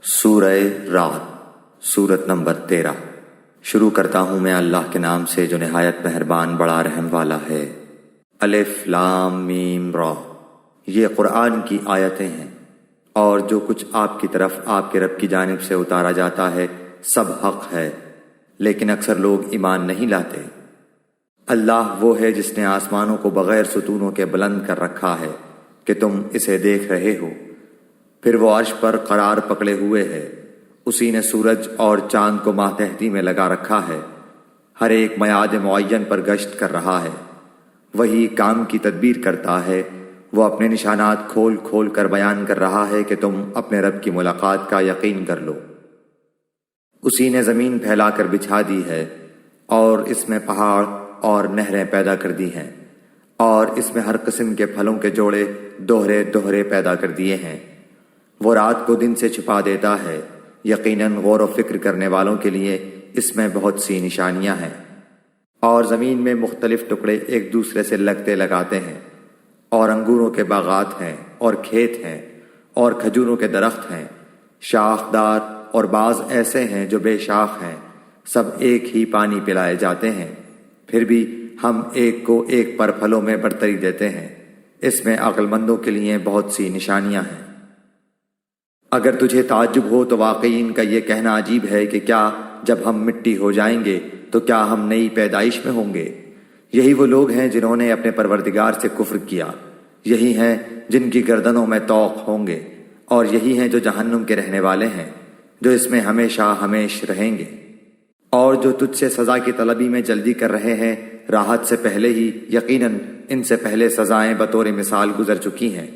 سورہ رعد سورت نمبر 13۔ شروع کرتا ہوں میں اللہ کے نام سے جو نہایت مہربان بڑا رحم والا ہے۔ الف لام میم را، یہ قرآن کی آیتیں ہیں، اور جو کچھ آپ کی طرف آپ کے رب کی جانب سے اتارا جاتا ہے سب حق ہے، لیکن اکثر لوگ ایمان نہیں لاتے۔ اللہ وہ ہے جس نے آسمانوں کو بغیر ستونوں کے بلند کر رکھا ہے کہ تم اسے دیکھ رہے ہو، پھر وہ عرش پر قرار پکڑے ہوئے ہے۔ اسی نے سورج اور چاند کو ماتحتی میں لگا رکھا ہے، ہر ایک میعاد معین پر گشت کر رہا ہے۔ وہی کام کی تدبیر کرتا ہے، وہ اپنے نشانات کھول کھول کر بیان کر رہا ہے کہ تم اپنے رب کی ملاقات کا یقین کر لو۔ اسی نے زمین پھیلا کر بچھا دی ہے، اور اس میں پہاڑ اور نہریں پیدا کر دی ہیں، اور اس میں ہر قسم کے پھلوں کے جوڑے دوہرے دوہرے پیدا کر دیے ہیں۔ وہ رات کو دن سے چھپا دیتا ہے، یقیناً غور و فکر کرنے والوں کے لیے اس میں بہت سی نشانیاں ہیں۔ اور زمین میں مختلف ٹکڑے ایک دوسرے سے لگتے لگاتے ہیں، اور انگوروں کے باغات ہیں، اور کھیت ہیں، اور کھجوروں کے درخت ہیں، شاخدار، اور بعض ایسے ہیں جو بے شاخ ہیں، سب ایک ہی پانی پلائے جاتے ہیں، پھر بھی ہم ایک کو ایک پر پھلوں میں برتری دیتے ہیں۔ اس میں عقل مندوں کے لیے بہت سی نشانیاں ہیں۔ اگر تجھے تعجب ہو تو واقعی ان کا یہ کہنا عجیب ہے کہ کیا جب ہم مٹی ہو جائیں گے تو کیا ہم نئی پیدائش میں ہوں گے؟ یہی وہ لوگ ہیں جنہوں نے اپنے پروردگار سے کفر کیا، یہی ہیں جن کی گردنوں میں طوق ہوں گے، اور یہی ہیں جو جہنم کے رہنے والے ہیں، جو اس میں ہمیشہ ہمیش رہیں گے۔ اور جو تجھ سے سزا کی طلبی میں جلدی کر رہے ہیں، راحت سے پہلے ہی یقیناً ان سے پہلے سزائیں بطور مثال گزر چکی ہیں،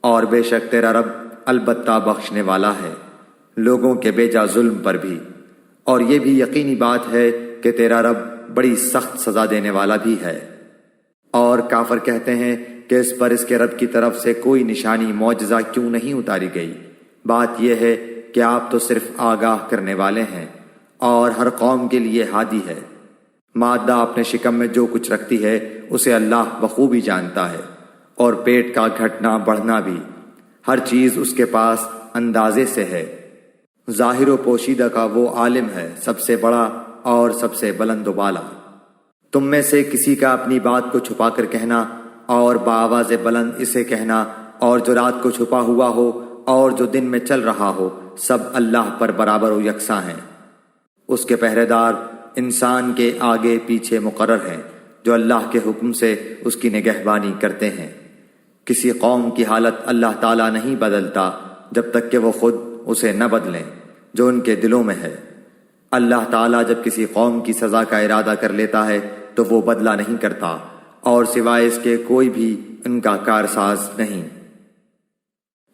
اور بے شک تیرا رب البتہ بخشنے والا ہے لوگوں کے بیجا ظلم پر بھی۔ اور یہ بھی یقینی بات ہے کہ تیرا رب بڑی سخت سزا دینے والا بھی ہے۔ اور کافر کہتے ہیں کہ اس پر اس کے رب کی طرف سے کوئی نشانی معجزہ کیوں نہیں اتاری گئی؟ بات یہ ہے کہ آپ تو صرف آگاہ کرنے والے ہیں، اور ہر قوم کے لیے ہادی ہے۔ مادہ اپنے شکم میں جو کچھ رکھتی ہے اسے اللہ بخوبی جانتا ہے، اور پیٹ کا گھٹنا بڑھنا بھی، ہر چیز اس کے پاس اندازے سے ہے۔ ظاہر و پوشیدہ کا وہ عالم ہے، سب سے بڑا اور سب سے بلند و بالا۔ تم میں سے کسی کا اپنی بات کو چھپا کر کہنا اور بآواز بلند اسے کہنا، اور جو رات کو چھپا ہوا ہو اور جو دن میں چل رہا ہو، سب اللہ پر برابر و یکساں ہیں۔ اس کے پہرے دار انسان کے آگے پیچھے مقرر ہیں، جو اللہ کے حکم سے اس کی نگہبانی کرتے ہیں۔ کسی قوم کی حالت اللہ تعالیٰ نہیں بدلتا جب تک کہ وہ خود اسے نہ بدلیں جو ان کے دلوں میں ہے۔ اللہ تعالیٰ جب کسی قوم کی سزا کا ارادہ کر لیتا ہے تو وہ بدلہ نہیں کرتا، اور سوائے اس کے کوئی بھی ان کا کارساز نہیں۔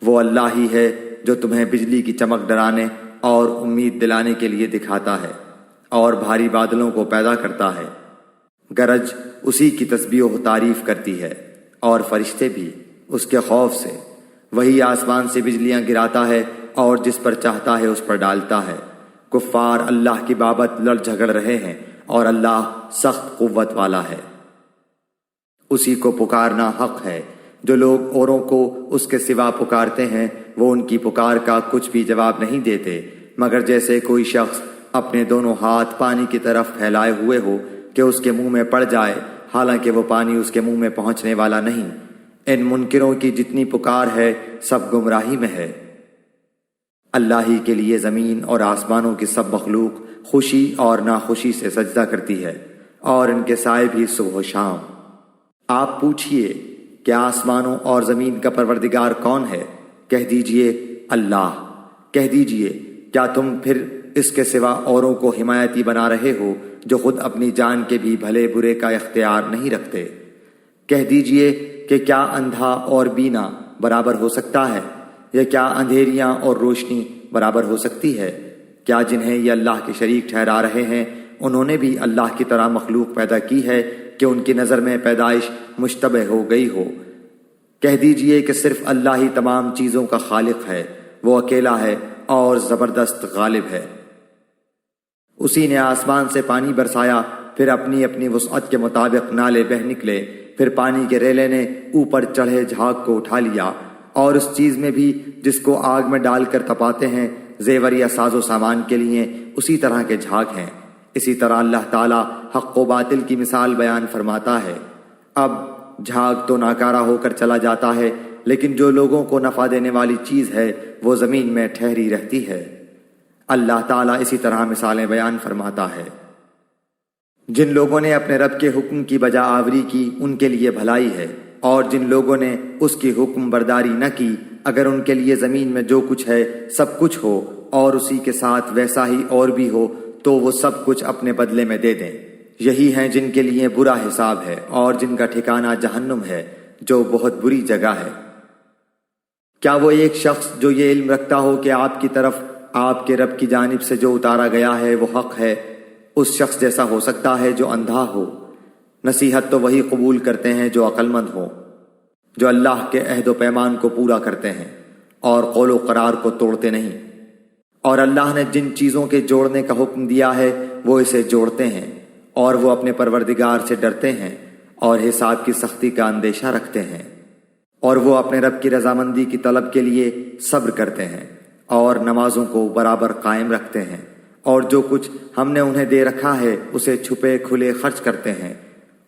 وہ اللہ ہی ہے جو تمہیں بجلی کی چمک ڈرانے اور امید دلانے کے لیے دکھاتا ہے، اور بھاری بادلوں کو پیدا کرتا ہے۔ گرج اسی کی تسبیح و تعریف کرتی ہے، اور فرشتے بھی اس کے خوف سے۔ وہی آسمان سے بجلیاں گراتا ہے، اور جس پر چاہتا ہے اس پر ڈالتا ہے۔ کفار اللہ کی بابت لڑ جھگڑ رہے ہیں، اور اللہ سخت قوت والا ہے۔ اسی کو پکارنا حق ہے۔ جو لوگ اوروں کو اس کے سوا پکارتے ہیں وہ ان کی پکار کا کچھ بھی جواب نہیں دیتے، مگر جیسے کوئی شخص اپنے دونوں ہاتھ پانی کی طرف پھیلائے ہوئے ہو کہ اس کے منہ میں پڑ جائے، حالانکہ وہ پانی اس کے منہ میں پہنچنے والا نہیں۔ ان منکروں کی جتنی پکار ہے سب گمراہی میں ہے۔ اللہ ہی کے لیے زمین اور آسمانوں کی سب مخلوق خوشی اور ناخوشی سے سجدہ کرتی ہے، اور ان کے سائے بھی صبح و شام۔ آپ پوچھئے کہ آسمانوں اور زمین کا پروردگار کون ہے؟ کہہ دیجئے اللہ۔ کہہ دیجئے کیا تم پھر اس کے سوا اوروں کو حمایتی بنا رہے ہو جو خود اپنی جان کے بھی بھلے برے کا اختیار نہیں رکھتے؟ کہہ دیجئے کہ کیا اندھا اور بینا برابر ہو سکتا ہے، یا کیا اندھیریاں اور روشنی برابر ہو سکتی ہے؟ کیا جنہیں یہ اللہ کے شریک ٹھہرا رہے ہیں انہوں نے بھی اللہ کی طرح مخلوق پیدا کی ہے کہ ان کی نظر میں پیدائش مشتبہ ہو گئی ہو؟ کہہ دیجئے کہ صرف اللہ ہی تمام چیزوں کا خالق ہے، وہ اکیلا ہے اور زبردست غالب ہے۔ اسی نے آسمان سے پانی برسایا، پھر اپنی اپنی وسعت کے مطابق نالے بہہ نکلے، پھر پانی کے ریلے نے اوپر چڑھے جھاگ کو اٹھا لیا، اور اس چیز میں بھی جس کو آگ میں ڈال کر تپاتے ہیں زیور یا ساز و سامان کے لیے اسی طرح کے جھاگ ہیں۔ اسی طرح اللہ تعالیٰ حق و باطل کی مثال بیان فرماتا ہے۔ اب جھاگ تو ناکارہ ہو کر چلا جاتا ہے، لیکن جو لوگوں کو نفع دینے والی چیز ہے وہ زمین میں ٹھہری رہتی ہے۔ اللہ تعالیٰ اسی طرح مثالیں بیان فرماتا ہے۔ جن لوگوں نے اپنے رب کے حکم کی بجا آوری کی ان کے لیے بھلائی ہے، اور جن لوگوں نے اس کی حکم برداری نہ کی، اگر ان کے لیے زمین میں جو کچھ ہے سب کچھ ہو اور اسی کے ساتھ ویسا ہی اور بھی ہو تو وہ سب کچھ اپنے بدلے میں دے دیں۔ یہی ہیں جن کے لیے برا حساب ہے اور جن کا ٹھکانہ جہنم ہے جو بہت بری جگہ ہے۔ کیا وہ ایک شخص جو یہ علم رکھتا ہو کہ آپ کی طرف آپ کے رب کی جانب سے جو اتارا گیا ہے وہ حق ہے، اس شخص جیسا ہو سکتا ہے جو اندھا ہو؟ نصیحت تو وہی قبول کرتے ہیں جو عقل مند ہوں، جو اللہ کے عہد و پیمان کو پورا کرتے ہیں اور قول و قرار کو توڑتے نہیں۔ اور اللہ نے جن چیزوں کے جوڑنے کا حکم دیا ہے وہ اسے جوڑتے ہیں، اور وہ اپنے پروردگار سے ڈرتے ہیں اور حساب کی سختی کا اندیشہ رکھتے ہیں، اور وہ اپنے رب کی رضامندی کی طلب کے لیے صبر کرتے ہیں اور نمازوں کو برابر قائم رکھتے ہیں، اور جو کچھ ہم نے انہیں دے رکھا ہے اسے چھپے کھلے خرچ کرتے ہیں،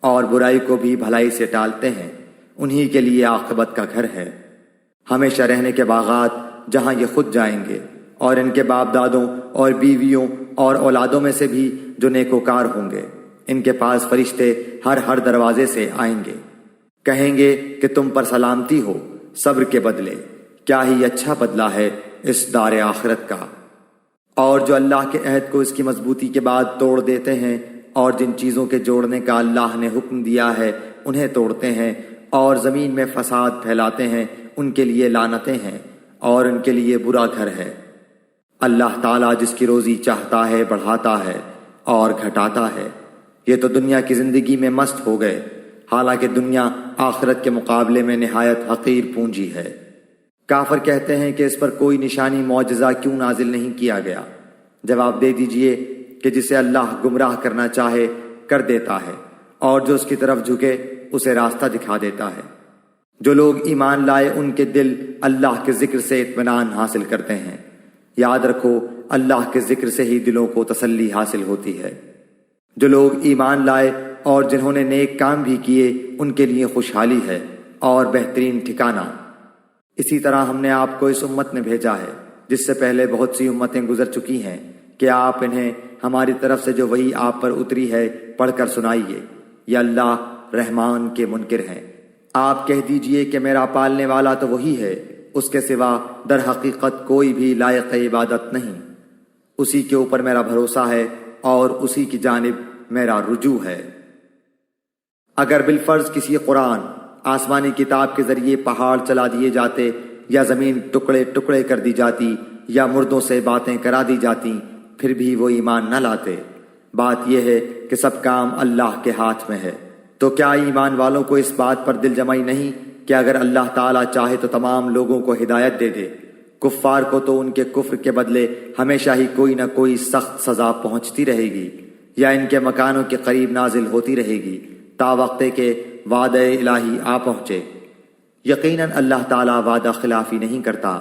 اور برائی کو بھی بھلائی سے ٹالتے ہیں۔ انہی کے لیے عاقبت کا گھر ہے، ہمیشہ رہنے کے باغات جہاں یہ خود جائیں گے، اور ان کے باپ دادوں اور بیویوں اور اولادوں میں سے بھی جو نیکوکار ہوں گے، ان کے پاس فرشتے ہر دروازے سے آئیں گے، کہیں گے کہ تم پر سلامتی ہو صبر کے بدلے، کیا ہی اچھا بدلہ ہے اس دار آخرت کا۔ اور جو اللہ کے عہد کو اس کی مضبوطی کے بعد توڑ دیتے ہیں اور جن چیزوں کے جوڑنے کا اللہ نے حکم دیا ہے انہیں توڑتے ہیں اور زمین میں فساد پھیلاتے ہیں، ان کے لیے لعنتیں ہیں اور ان کے لیے برا گھر ہے۔ اللہ تعالیٰ جس کی روزی چاہتا ہے بڑھاتا ہے اور گھٹاتا ہے۔ یہ تو دنیا کی زندگی میں مست ہو گئے، حالانکہ دنیا آخرت کے مقابلے میں نہایت حقیر پونجی ہے۔ کافر کہتے ہیں کہ اس پر کوئی نشانی معجزہ کیوں نازل نہیں کیا گیا؟ جواب دے دیجئے کہ جسے اللہ گمراہ کرنا چاہے کر دیتا ہے، اور جو اس کی طرف جھکے اسے راستہ دکھا دیتا ہے۔ جو لوگ ایمان لائے ان کے دل اللہ کے ذکر سے اطمینان حاصل کرتے ہیں۔ یاد رکھو اللہ کے ذکر سے ہی دلوں کو تسلی حاصل ہوتی ہے۔ جو لوگ ایمان لائے اور جنہوں نے نیک کام بھی کیے ان کے لیے خوشحالی ہے اور بہترین ٹھکانہ۔ اسی طرح ہم نے آپ کو اس امت میں بھیجا ہے جس سے پہلے بہت سی امتیں گزر چکی ہیں کہ آپ انہیں ہماری طرف سے جو وحی آپ پر اتری ہے پڑھ کر سنائیے۔ یا اللہ رحمان کے منکر ہیں۔ آپ کہہ دیجئے کہ میرا پالنے والا تو وہی ہے، اس کے سوا در حقیقت کوئی بھی لائق عبادت نہیں۔ اسی کے اوپر میرا بھروسہ ہے اور اسی کی جانب میرا رجوع ہے۔ اگر بالفرض کسی قرآن آسمانی کتاب کے ذریعے پہاڑ چلا دیے جاتے، یا زمین ٹکڑے ٹکڑے کر دی جاتی، یا مردوں سے باتیں کرا دی جاتی، پھر بھی وہ ایمان نہ لاتے۔ بات یہ ہے کہ سب کام اللہ کے ہاتھ میں ہے۔ تو کیا ایمان والوں کو اس بات پر دل جمعی نہیں کہ اگر اللہ تعالیٰ چاہے تو تمام لوگوں کو ہدایت دے دے؟ کفار کو تو ان کے کفر کے بدلے ہمیشہ ہی کوئی نہ کوئی سخت سزا پہنچتی رہے گی، یا ان کے مکانوں کے قریب نازل ہوتی رہے گی تا وقتے کے وعدہ الہی آ پہنچے۔ یقیناً اللہ تعالیٰ وعدہ خلافی نہیں کرتا۔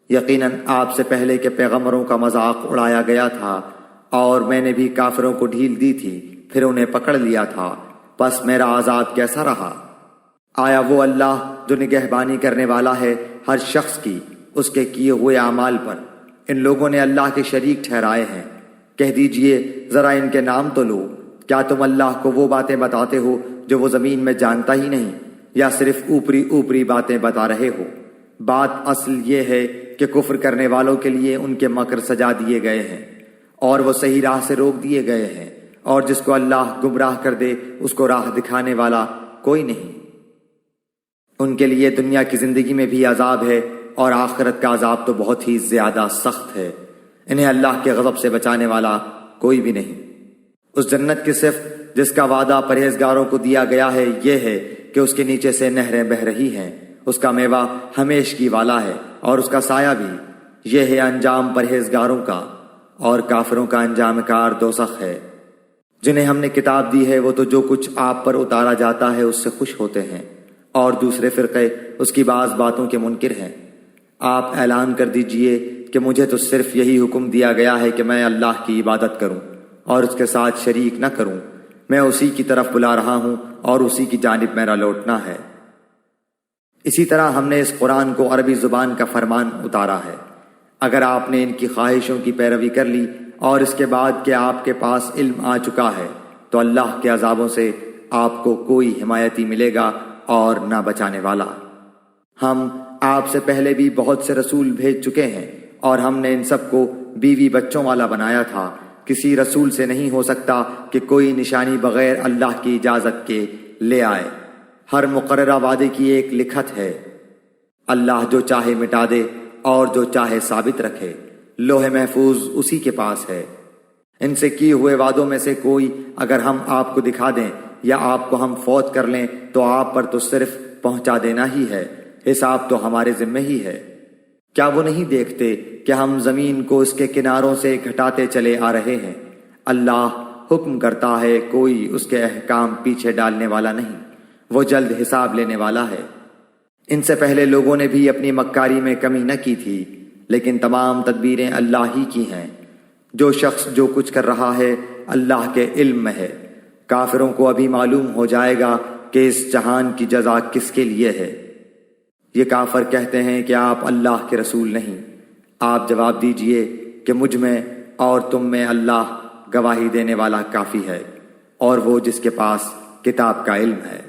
یقیناً آپ سے پہلے کے پیغمبروں کا مذاق اڑایا گیا تھا، اور میں نے بھی کافروں کو ڈھیل دی تھی، پھر انہیں پکڑ لیا تھا، پس میرا عذاب کیسا رہا؟ آیا وہ اللہ جو نگہبانی کرنے والا ہے ہر شخص کی اس کے کیے ہوئے اعمال پر؟ ان لوگوں نے اللہ کے شریک ٹھہرائے ہیں۔ کہہ دیجئے ذرا ان کے نام تو لو۔ کیا تم اللہ کو وہ باتیں بتاتے ہو جو وہ زمین میں جانتا ہی نہیں، یا صرف اوپری باتیں بتا رہے ہو؟ بات اصل یہ ہے کہ کفر کرنے والوں کے لیے ان کے مکر سجا دیے گئے ہیں، اور وہ صحیح راہ سے روک دیے گئے ہیں، اور جس کو اللہ گمراہ کر دے اس کو راہ دکھانے والا کوئی نہیں۔ ان کے لیے دنیا کی زندگی میں بھی عذاب ہے، اور آخرت کا عذاب تو بہت ہی زیادہ سخت ہے۔ انہیں اللہ کے غضب سے بچانے والا کوئی بھی نہیں۔ اس جنت کی صفت جس کا وعدہ پرہیزگاروں کو دیا گیا ہے یہ ہے کہ اس کے نیچے سے نہریں بہہ رہی ہیں، اس کا میوہ ہمیشگی والا ہے اور اس کا سایہ بھی۔ یہ ہے انجام پرہیزگاروں کا، اور کافروں کا انجام کار دوزخ ہے۔ جنہیں ہم نے کتاب دی ہے وہ تو جو کچھ آپ پر اتارا جاتا ہے اس سے خوش ہوتے ہیں، اور دوسرے فرقے اس کی بعض باتوں کے منکر ہیں۔ آپ اعلان کر دیجئے کہ مجھے تو صرف یہی حکم دیا گیا ہے کہ میں اللہ کی عبادت کروں اور اس کے ساتھ شریک نہ کروں۔ میں اسی کی طرف بلا رہا ہوں اور اسی کی جانب میرا لوٹنا ہے۔ اسی طرح ہم نے اس قرآن کو عربی زبان کا فرمان اتارا ہے۔ اگر آپ نے ان کی خواہشوں کی پیروی کر لی اور اس کے بعد کہ آپ کے پاس علم آ چکا ہے تو اللہ کے عذابوں سے آپ کو کوئی حمایتی ملے گا اور نہ بچانے والا۔ ہم آپ سے پہلے بھی بہت سے رسول بھیج چکے ہیں اور ہم نے ان سب کو بیوی بچوں والا بنایا تھا۔ کسی رسول سے نہیں ہو سکتا کہ کوئی نشانی بغیر اللہ کی اجازت کے لے آئے۔ ہر مقررہ وعدے کی ایک لکھت ہے۔ اللہ جو چاہے مٹا دے اور جو چاہے ثابت رکھے۔ لوح محفوظ اسی کے پاس ہے۔ ان سے کیے ہوئے وعدوں میں سے کوئی اگر ہم آپ کو دکھا دیں یا آپ کو ہم فوت کر لیں تو آپ پر تو صرف پہنچا دینا ہی ہے، حساب تو ہمارے ذمہ ہی ہے۔ کیا وہ نہیں دیکھتے کہ ہم زمین کو اس کے کناروں سے گھٹاتے چلے آ رہے ہیں؟ اللہ حکم کرتا ہے، کوئی اس کے احکام پیچھے ڈالنے والا نہیں، وہ جلد حساب لینے والا ہے۔ ان سے پہلے لوگوں نے بھی اپنی مکاری میں کمی نہ کی تھی، لیکن تمام تدبیریں اللہ ہی کی ہیں۔ جو شخص جو کچھ کر رہا ہے اللہ کے علم میں ہے۔ کافروں کو ابھی معلوم ہو جائے گا کہ اس جہان کی جزا کس کے لیے ہے۔ یہ کافر کہتے ہیں کہ آپ اللہ کے رسول نہیں۔ آپ جواب دیجئے کہ مجھ میں اور تم میں اللہ گواہی دینے والا کافی ہے، اور وہ جس کے پاس کتاب کا علم ہے۔